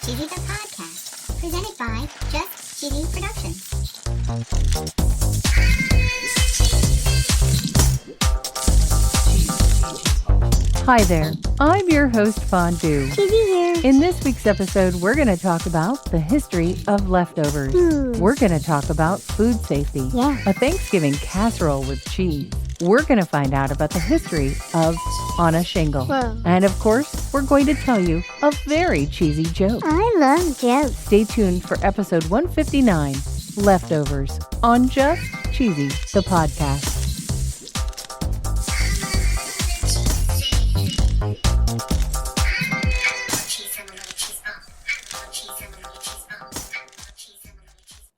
Cheesy the Podcast, presented by Just Cheesy Productions. Hi there, I'm your host Fondue. Cheesy here. In this week's episode, we're going to talk about the history of leftovers. We're going to talk about food safety, a Thanksgiving casserole with cheese. We're going to find out about the history of On a Shingle. And of course, we're going to tell you a very cheesy joke. I love jokes. Stay tuned for episode 159, Leftovers, on Just Cheesy, the podcast.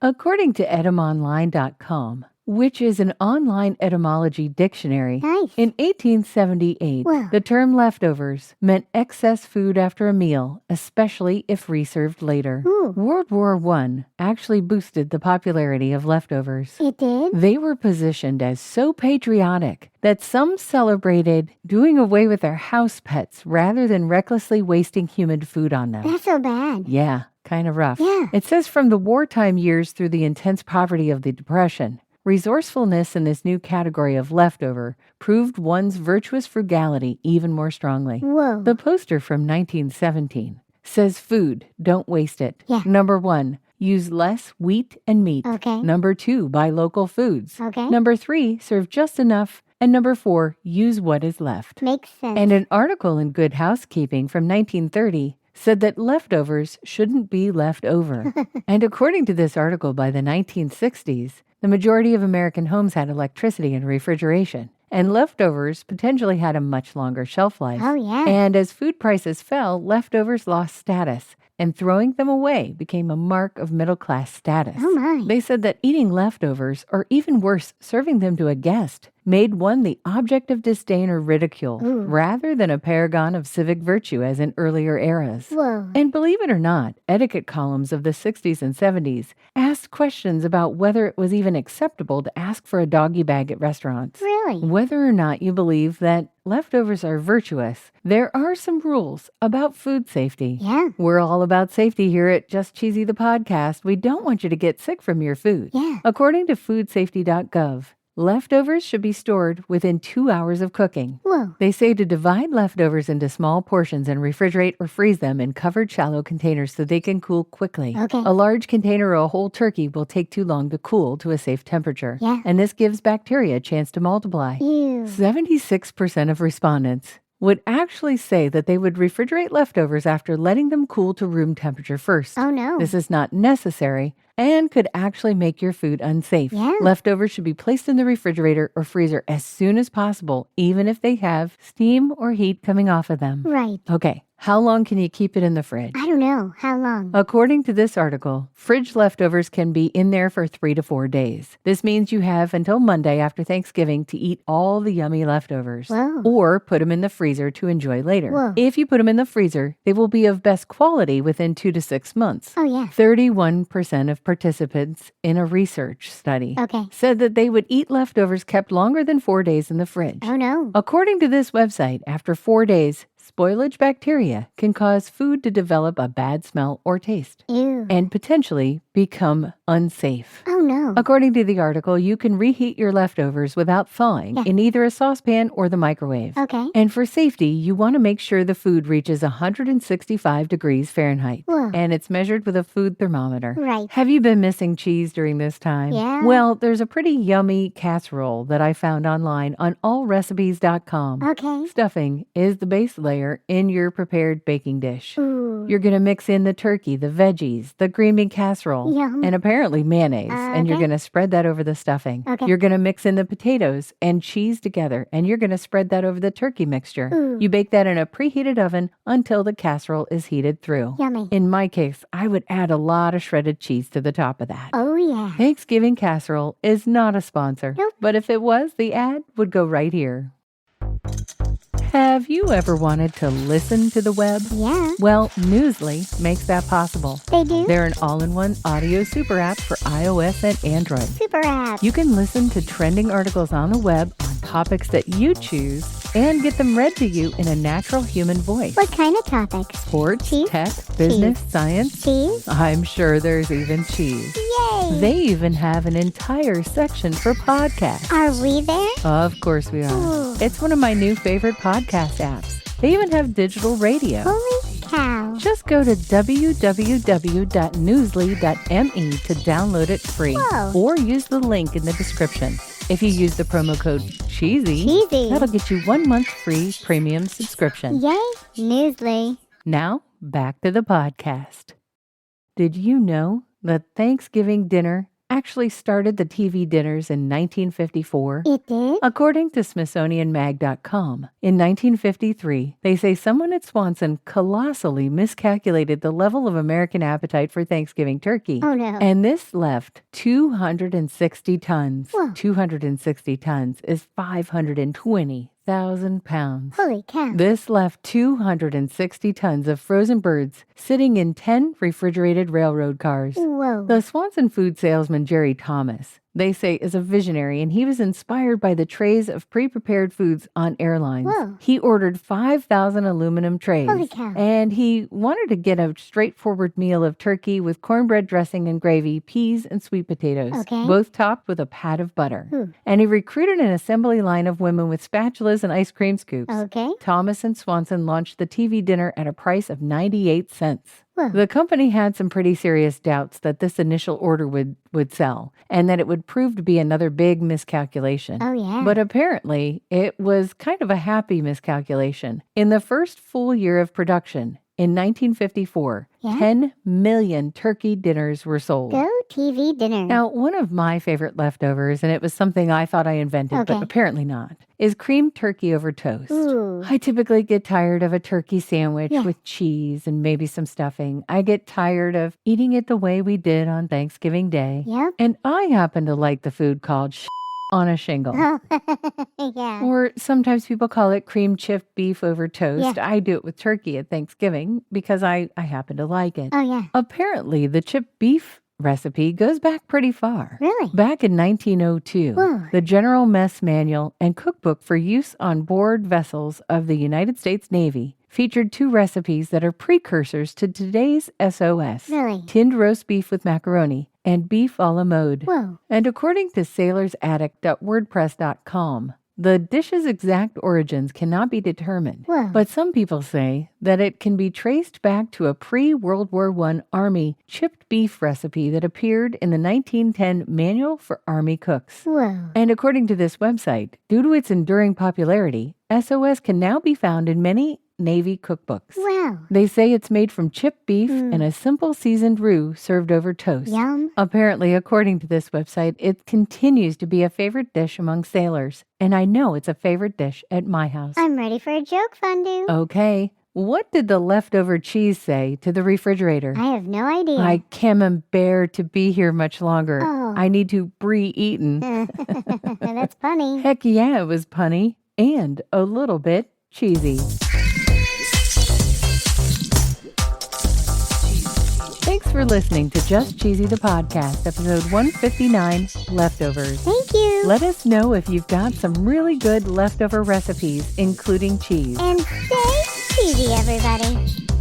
According to etymonline.com, which is an online etymology dictionary, in 1878, the term leftovers meant excess food after a meal, especially if reserved later. World War I actually boosted the popularity of leftovers. It did? They were positioned as so patriotic that some celebrated doing away with their house pets rather than recklessly wasting human food on them. That's so bad. Yeah, kind of rough. Yeah. It says from the wartime years through the intense poverty of the Depression, resourcefulness in this new category of leftover proved one's virtuous frugality even more strongly. Whoa. The poster from 1917 says food, don't waste it. Yeah. Number 1, use less wheat and meat. Okay. Number 2, buy local foods. Okay. Number 3, serve just enough. And number 4, use what is left. Makes sense. And an article in Good Housekeeping from 1930 said that leftovers shouldn't be left over. And according to this article, by the 1960s, the majority of American homes had electricity and refrigeration, and leftovers potentially had a much longer shelf life. Oh, yeah. And as food prices fell, leftovers lost status, and throwing them away became a mark of middle-class status. Oh, my. They said that eating leftovers, or even worse, serving them to a guest, made one the object of disdain or ridicule, rather than a paragon of civic virtue as in earlier eras. Whoa. And believe it or not, etiquette columns of the 60s and 70s asked questions about whether it was even acceptable to ask for a doggy bag at restaurants. Really? Whether or not you believe that leftovers are virtuous, there are some rules about food safety. Yeah. We're all about safety here at Just Cheesy the Podcast. We don't want you to get sick from your food. Yeah. According to foodsafety.gov, leftovers should be stored within 2 hours of cooking. Whoa. They say to divide leftovers into small portions and refrigerate or freeze them in covered shallow containers so they can cool quickly. Okay. A large container or a whole turkey will take too long to cool to a safe temperature. Yeah. And this gives bacteria a chance to multiply. Ew. 76% of respondents would actually say that they would refrigerate leftovers after letting them cool to room temperature first. Oh, no. This is not necessary and could actually make your food unsafe. Yeah. Leftovers should be placed in the refrigerator or freezer as soon as possible, even if they have steam or heat coming off of them. Right. Okay, how long can you keep it in the fridge? I don't know. How long? According to this article, fridge leftovers can be in there for 3 to 4 days. This means you have until Monday after Thanksgiving to eat all the yummy leftovers. Whoa. Or put them in the freezer to enjoy later. Whoa. If you put them in the freezer, they will be of best quality within 2 to 6 months. Oh, yeah. 31% of participants in a research study said that they would eat leftovers kept longer than 4 days in the fridge. Oh, no. According to this website, after 4 days, spoilage bacteria can cause food to develop a bad smell or taste Ew. and potentially become unsafe. Oh, no. According to the article, you can reheat your leftovers without thawing in either a saucepan or the microwave. Okay. And for safety, you want to make sure the food reaches 165 degrees Fahrenheit. Whoa. And it's measured with a food thermometer. Right. Have you been missing cheese during this time? Yeah. Well, there's a pretty yummy casserole that I found online on allrecipes.com. Okay. Stuffing is the base layer in your prepared baking dish. Ooh. You're going to mix in the turkey, the veggies, the green bean casserole, Yum. and apparently mayonnaise. And you're Okay. going to spread that over the stuffing. Okay. You're going to mix in the potatoes and cheese together, and you're going to spread that over the turkey mixture. Ooh. You bake that in a preheated oven until the casserole is heated through. Yummy. In my case, I would add a lot of shredded cheese to the top of that. Oh, yeah. Thanksgiving casserole is not a sponsor, Nope. but if it was, the ad would go right here. Have you ever wanted to listen to the web? Yeah. Well, Newsly makes that possible. They do? They're an all-in-one audio super app for iOS and Android. Super app. You can listen to trending articles on the web on topics that you choose and get them read to you in a natural human voice. What kind of topics? Sports, Cheese? tech, business, science. Cheese? I'm sure there's even cheese. Yay! They even have an entire section for podcasts. Are we there? Of course we are. Ooh. It's one of my new favorite podcast apps. They even have digital radio. Holy cow. Just go to www.newsly.me to download it free. Whoa. Or use the link in the description. If you use the promo code CHEESY, that'll get you 1 month free premium subscription. Yay, Newsly. Now, back to the podcast. Did you know that Thanksgiving dinner actually started the TV dinners in 1954? It did? According to SmithsonianMag.com, in 1953, they say someone at Swanson colossally miscalculated the level of American appetite for Thanksgiving turkey. Oh, no. And this left 260 tons. Whoa. 260 tons is 520,000 pounds. Holy cow. This left 260 tons of frozen birds sitting in 10 refrigerated railroad cars. Whoa. The Swanson food salesman Jerry Thomas, they say, is a visionary, and he was inspired by the trays of pre-prepared foods on airlines. Whoa. He ordered 5,000 aluminum trays. Holy cow. And he wanted to get a straightforward meal of turkey with cornbread dressing and gravy, peas, and sweet potatoes, Okay. both topped with a pat of butter. Ooh. And he recruited an assembly line of women with spatulas and ice cream scoops. Okay. Thomas and Swanson launched the TV dinner at a price of 98 cents. Whoa. The company had some pretty serious doubts that this initial order would sell, and that it would prove to be another big miscalculation. Oh, yeah. But apparently, it was kind of a happy miscalculation. In the first full year of production, in 1954, 10 million turkey dinners were sold. Go TV dinner. Now, one of my favorite leftovers, and it was something I thought I invented, but apparently not, is creamed turkey over toast. Ooh. I typically get tired of a turkey sandwich with cheese and maybe some stuffing. I get tired of eating it the way we did on Thanksgiving Day. Yep. And I happen to like the food called on a shingle. Yeah. Or sometimes people call it cream chipped beef over toast. Yeah. I do it with turkey at Thanksgiving because I happen to like it. Oh, yeah. Apparently, the chipped beef recipe goes back pretty far. Really? Back in 1902, Whoa. the General Mess Manual and Cookbook for use on board vessels of the United States Navy featured 2 recipes that are precursors to today's SOS. Really? Tinned roast beef with macaroni and beef a la mode. Whoa. And according to sailorsaddict.wordpress.com, the dish's exact origins cannot be determined, Whoa. but some people say that it can be traced back to a pre-World War I Army chipped beef recipe that appeared in the 1910 Manual for Army Cooks. Whoa. And according to this website, due to its enduring popularity, SOS can now be found in many Navy cookbooks. Wow. They say it's made from chipped beef and a simple seasoned roux served over toast. Yum. Apparently, according to this website, it continues to be a favorite dish among sailors, and I know it's a favorite dish at my house. I'm ready for a joke, Fondue. Okay, what did the leftover cheese say to the refrigerator? I have no idea. I can't bear to be here much longer. Oh. I need to be eaten. That's funny. Heck yeah, it was punny and a little bit cheesy. Thanks for listening to Just Cheesy the Podcast, episode 159, Leftovers. Thank you. Let us know if you've got some really good leftover recipes, including cheese. And stay cheesy, everybody.